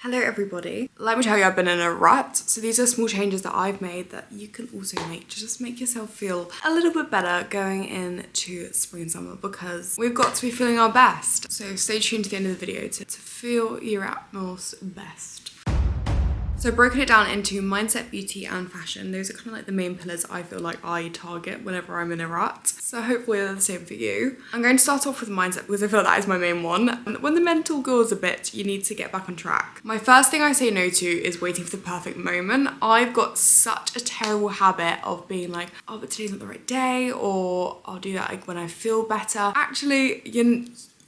Hello everybody. Let me tell you, I've been in a rut. So these are small changes that I've made that you can also make to just make yourself feel a little bit better going into spring and summer, because we've got to be feeling our best. So stay tuned to the end of the video to feel your utmost best. So I've broken it down into mindset, beauty and fashion. Those are kind of like the main pillars I feel like I target whenever I'm in a rut. So hopefully they're the same for you. I'm going to start off with mindset because I feel like that is my main one. And when the mental goes a bit, you need to get back on track. My first thing I say no to is waiting for the perfect moment. I've got such a terrible habit of being like, oh, but today's not the right day, or I'll do that like when I feel better. Actually,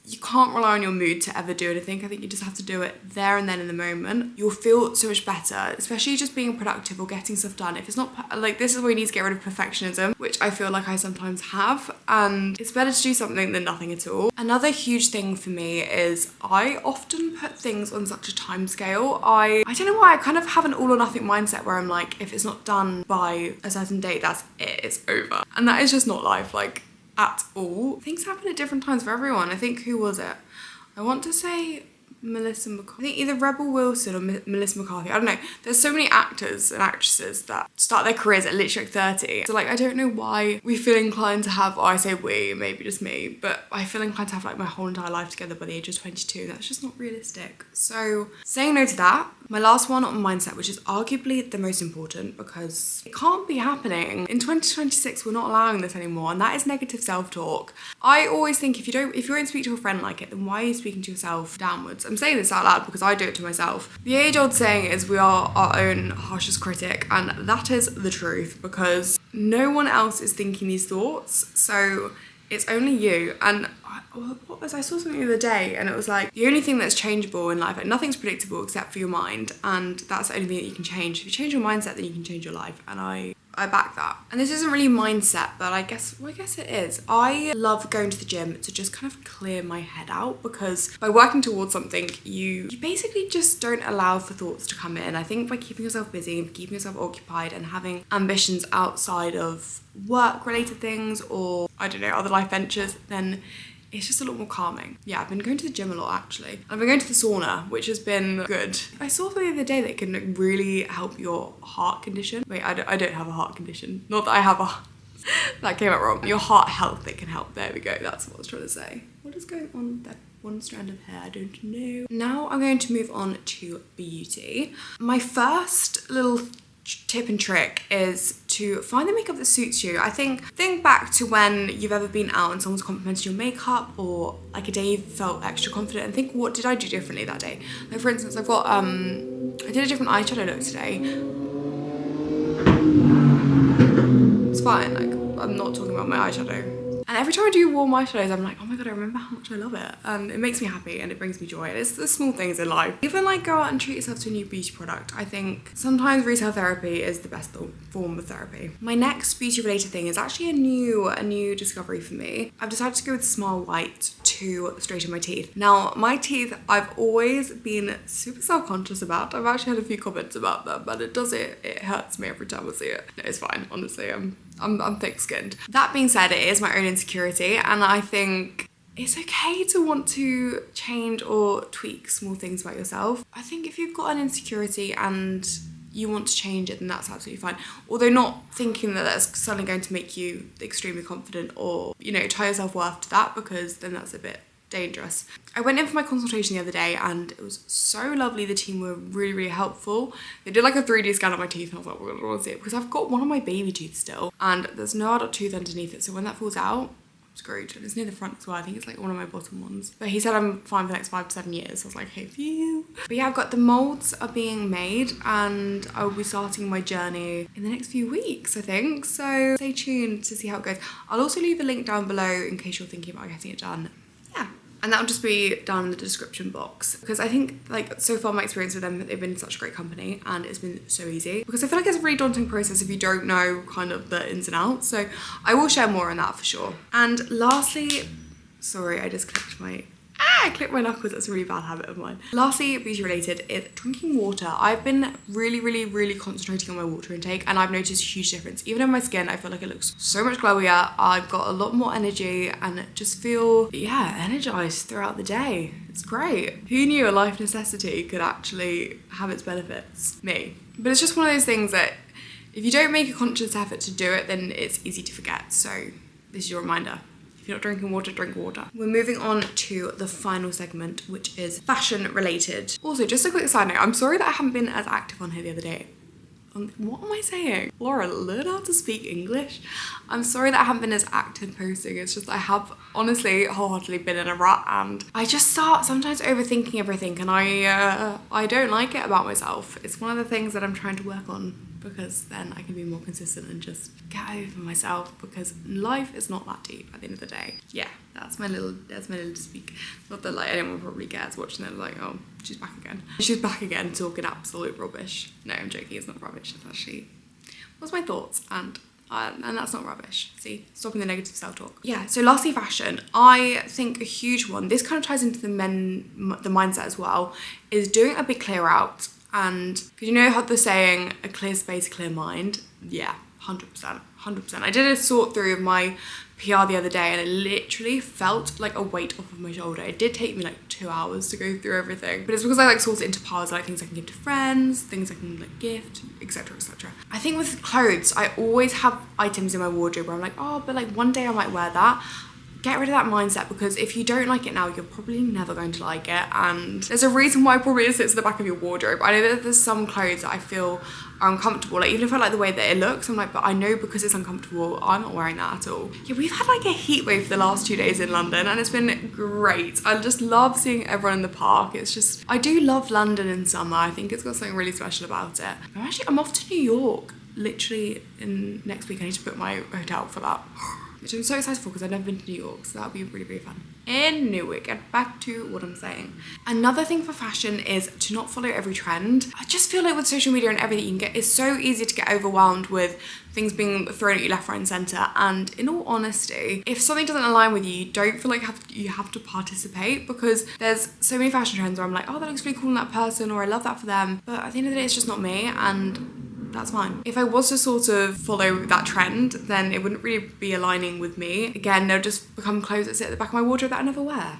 you can't rely on your mood to ever do anything. I think you just have to do it there and then in the moment. You'll feel so much better, especially just being productive or getting stuff done. If it's not, like, this is where you need to get rid of perfectionism, which I feel like I sometimes have, and it's better to do something than nothing at all. Another huge thing for me is I often put things on such a time scale. I don't know why, I kind of have an all or nothing mindset where I'm like, if it's not done by a certain date, that's it, it's over. And that is just not life. Like, at all. Things happen at different times for everyone. I think, who was it? I want to say Melissa McCarthy. I think either Rebel Wilson or Melissa McCarthy. I don't know. There's so many actors and actresses that start their careers at literally like 30. So like, I don't know why we feel inclined to have, or I say we, maybe just me, but I feel inclined to have like my whole entire life together by the age of 22. That's just not realistic. So saying no to that. My last one on mindset, which is arguably the most important because it can't be happening. In 2026, we're not allowing this anymore, and that is negative self-talk. I always think if you don't speak to a friend like it, then why are you speaking to yourself downwards? I'm saying this out loud because I do it to myself. The age-old saying is we are our own harshest critic, and that is the truth because no one else is thinking these thoughts, so it's only you. And I saw something the other day and it was like, the only thing that's changeable in life, like nothing's predictable except for your mind, and that's the only thing that you can change. If you change your mindset, then you can change your life, and I back that. And this isn't really mindset, but I guess it is. I love going to the gym to just kind of clear my head out, because by working towards something, you basically just don't allow for thoughts to come in. I think by keeping yourself busy and keeping yourself occupied and having ambitions outside of work-related things or, I don't know, other life ventures, then it's just a lot more calming. Yeah, I've been going to the gym a lot actually. I've been going to the sauna, which has been good. I saw something the other day that can really help your heart condition. Wait, I don't have a heart condition. Not that I have a... that came out wrong. Your heart health, it can help. There we go, that's what I was trying to say. What is going on with that one strand of hair? I don't know. Now I'm going to move on to beauty. My first little tip and trick is to find the makeup that suits you. I think back to when you've ever been out and someone's complimented your makeup, or like a day you felt extra confident, and think, what did I do differently that day? Like for instance, I've got I did a different eyeshadow look today. It's fine, like I'm not talking about my eyeshadow. And every time I do warm eyeshadows, I'm like, oh my god, I remember how much I love it. And it makes me happy and it brings me joy. And it's the small things in life. Even like go out and treat yourself to a new beauty product. I think sometimes retail therapy is the best form of therapy. My next beauty related thing is actually a new discovery for me. I've decided to go with Smile White to straighten my teeth. Now, my teeth, I've always been super self-conscious about. I've actually had a few comments about them, but it hurts me every time I see it. No, it's fine, honestly. I'm thick-skinned. That being said, it is my own insecurity, and I think it's okay to want to change or tweak small things about yourself. I think if you've got an insecurity and you want to change it, then that's absolutely fine. Although not thinking that that's suddenly going to make you extremely confident or, you know, tie your self-worth to that, because then that's a bit dangerous. I went in for my consultation the other day and it was so lovely. The team were really, really helpful. They did like a 3D scan of my teeth and I was like, we're gonna want to see it, because I've got one of my baby teeth still and there's no adult tooth underneath it. So when that falls out, I'm screwed. And it's near the front as well. I think it's like one of my bottom ones. But he said I'm fine for the next 5 to 7 years. So I was like, hey, phew. But yeah, I've got the molds are being made and I will be starting my journey in the next few weeks, I think. So stay tuned to see how it goes. I'll also leave a link down below in case you're thinking about getting it done. Yeah. And that'll just be down in the description box, because I think like so far my experience with them, they've been such a great company and it's been so easy, because I feel like it's a really daunting process if you don't know kind of the ins and outs. So I will share more on that for sure. And lastly, sorry, I just clicked my I clip my knuckles, that's a really bad habit of mine. Lastly, beauty related, is drinking water. I've been really concentrating on my water intake, and I've noticed a huge difference. Even in my skin, I feel like it looks so much glowier. I've got a lot more energy and just feel, yeah, energized throughout the day. It's great. Who knew a life necessity could actually have its benefits? Me. But it's just one of those things that if you don't make a conscious effort to do it, then it's easy to forget. So this is your reminder. If you're not drinking water, drink water. We're moving on to the final segment, which is fashion related. Also, just a quick side note, I'm sorry that I haven't been as active on here the other day. What am I saying? Laura, learn how to speak English. I'm sorry that I haven't been as active posting. It's just I have honestly wholeheartedly been in a rut, and I just start sometimes overthinking everything, and I don't like it about myself. It's one of the things that I'm trying to work on, because then I can be more consistent and just get over myself, because life is not that deep at the end of the day. Yeah, that's my little speak. Not that like anyone probably cares watching it, like, oh, she's back again. She's back again talking absolute rubbish. No, I'm joking, it's not rubbish, it's actually, what's my thoughts? And that's not rubbish. See, stopping the negative self-talk. Yeah, so lastly, fashion. I think a huge one, this kind of ties into the mindset as well, is doing a big clear out. And because you know how the saying, a clear space, clear mind? Yeah, 100%. I did a sort through of my PR the other day, and it literally felt like a weight off of my shoulder. It did take me like 2 hours to go through everything, but it's because I like sort it into piles, like things I can give to friends, things I can like gift, etc, etc. I think with clothes, I always have items in my wardrobe where I'm like, oh, but like one day I might wear that. Get rid of that mindset, because if you don't like it now, you're probably never going to like it. And there's a reason why probably it sits at the back of your wardrobe. I know that there's some clothes that I feel are uncomfortable. Like even if I like the way that it looks, I'm like, but I know because it's uncomfortable, I'm not wearing that at all. Yeah, we've had like a heat wave the last 2 days in London, and it's been great. I just love seeing everyone in the park. It's just, I do love London in summer. I think it's got something really special about it. I'm off to New York literally in next week. I need to book my hotel for that. Which I'm so excited for, because I've never been to New York, so that'll be really fun. Anyway, get back to what I'm saying. Another thing for fashion is to not follow every trend. I just feel like with social media and everything you can get, it's so easy to get overwhelmed with things being thrown at you left, right and centre. And in all honesty, if something doesn't align with you, don't feel like you have to participate, because there's so many fashion trends where I'm like, oh, that looks really cool on that person, or I love that for them. But at the end of the day, it's just not me, and that's fine. If I was to sort of follow that trend, then it wouldn't really be aligning with me. Again, they'll just become clothes that sit at the back of my wardrobe that I never wear.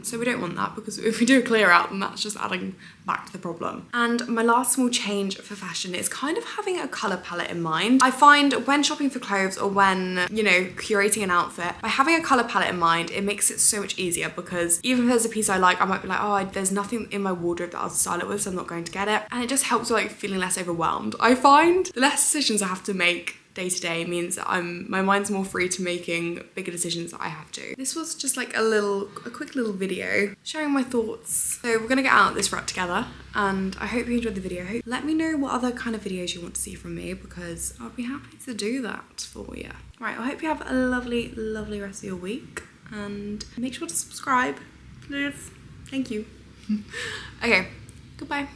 So we don't want that, because if we do a clear out, then that's just adding back to the problem. And my last small change for fashion is kind of having a colour palette in mind. I find when shopping for clothes, or when, you know, curating an outfit, by having a colour palette in mind, it makes it so much easier, because even if there's a piece I like, I might be like, oh, there's nothing in my wardrobe that I'll style it with, so I'm not going to get it. And it just helps with like feeling less overwhelmed. I find the less decisions I have to make day to day means that my mind's more free to making bigger decisions that I have to. This was just like a quick little video sharing my thoughts. So we're gonna get out of this rut together, and I hope you enjoyed the video. Let me know what other kind of videos you want to see from me, because I'll be happy to do that for you. Right, I hope you have a lovely rest of your week, and make sure to subscribe, please. Thank you. Okay, goodbye.